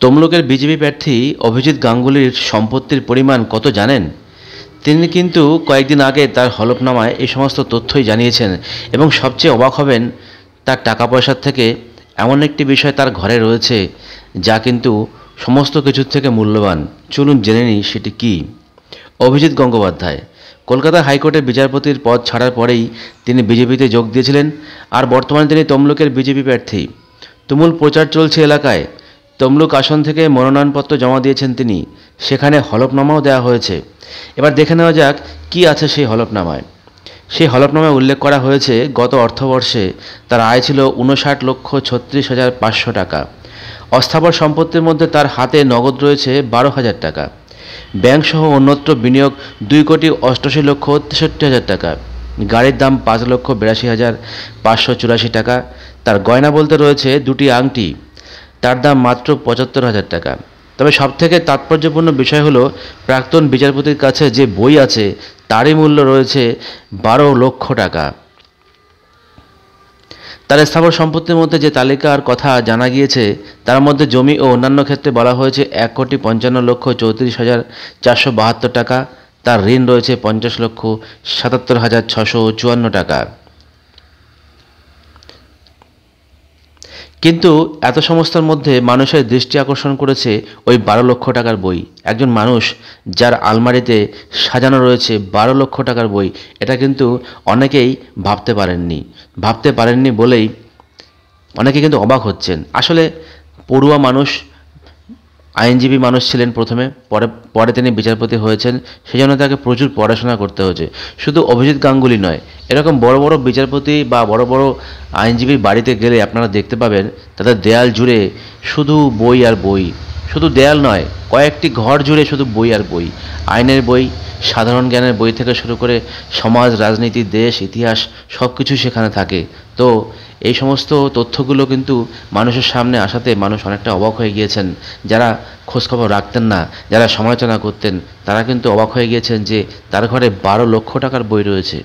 তমলুকের বিজেপি প্রার্থী অভিজিৎ গাঙ্গুলির সম্পত্তির পরিমাণ কত জানেন? তিনি কিন্তু কয়েকদিন আগে তার হলফনামায় এই সমস্ত তথ্যই জানিয়েছেন এবং সবচেয়ে অবাক হবেন তার টাকা পয়সার থেকে এমন একটি বিষয় তার ঘরে রয়েছে যা কিন্তু সমস্ত কিছুর থেকে মূল্যবান। চলুন জেনে নিই সেটি কী। অভিজিৎ গঙ্গোপাধ্যায় কলকাতা হাইকোর্টের বিচারপতির পদ ছাড়ার পরেই তিনি বিজেপিতে যোগ দিয়েছিলেন, আর বর্তমানে তিনি তমলুকের বিজেপি প্রার্থী। তুমুল প্রচার চলছে এলাকায়। তমলুক আসন থেকে মনোনয়নপত্র জমা দিয়েছেন তিনি, সেখানে হলফনামাও দেওয়া হয়েছে। এবার দেখে নেওয়া যাক কী আছে সেই হলফনামায়। সেই হলফনামায় উল্লেখ করা হয়েছে গত অর্থবর্ষে তার আয় ছিল 59,36,500 টাকা। অস্থাবর সম্পত্তির মধ্যে তার হাতে নগদ রয়েছে 12,000 টাকা। ব্যাংকসহ অন্যত্র বিনিয়োগ 2,88,63,000 টাকা। গাড়ির দাম 5,82,584 টাকা। তার গয়না বলতে রয়েছে দুটি আংটি, তার দাম মাত্র 75,000 টাকা। তবে সবথেকে তাৎপর্যপূর্ণ বিষয় হলো প্রাক্তন বিচারপতির কাছে যে বই আছে তারই মূল্য রয়েছে 12 লক্ষ টাকা। তার স্থাবর সম্পত্তির মধ্যে যে তালিকার কথা জানা গিয়েছে তার মধ্যে জমি ও অন্যান্য ক্ষেত্রে বলা হয়েছে 1,55,34,472 টাকা। তার ঋণ রয়েছে 50,77,654 টাকা। কিন্তু এত সমস্যার মধ্যে মানুষের দৃষ্টি আকর্ষণ করেছে ওই 12 লক্ষ টাকার বই। একজন মানুষ যার আলমারিতে সাজানো রয়েছে 12 লক্ষ টাকার বই, এটা কিন্তু অনেকেই ভাবতে পারেননি বলেই অনেকে কিন্তু অবাক হচ্ছেন। আসলে পড়ুয়া মানুষ, আইনজীবী মানুষ ছিলেন প্রথমে, পরে তিনি বিচারপতি হয়েছেন, সেই জন্য তাকে প্রচুর পড়াশোনা করতে হয়েছে। শুধু অভিজিৎ গাঙ্গুলি নয়, এরকম বড় বড় বিচারপতি বা বড় বড় আইনজীবীর বাড়িতে গেলে আপনারা দেখতে পাবেন তাদের দেয়াল জুড়ে শুধু বই আর বই। শুধু দেয়াল নয়, কয়েকটি ঘর জুড়ে শুধু বই আর বই। আইনের বই, সাধারণ জ্ঞানের বই থেকে শুরু করে সমাজ, রাজনীতি, দেশ, ইতিহাস সব কিছু সেখানে থাকে। তো এই সমস্ত তথ্যগুলো কিন্তু মানুষের সামনে আসাতে মানুষ অনেকটা অবাক হয়ে গিয়েছেন। যারা খোঁজখবর রাখতেন না, যারা সমালোচনা করতেন, তারা কিন্তু অবাক হয়ে গিয়েছেন যে তার ঘরে 12 লক্ষ টাকার বই রয়েছে।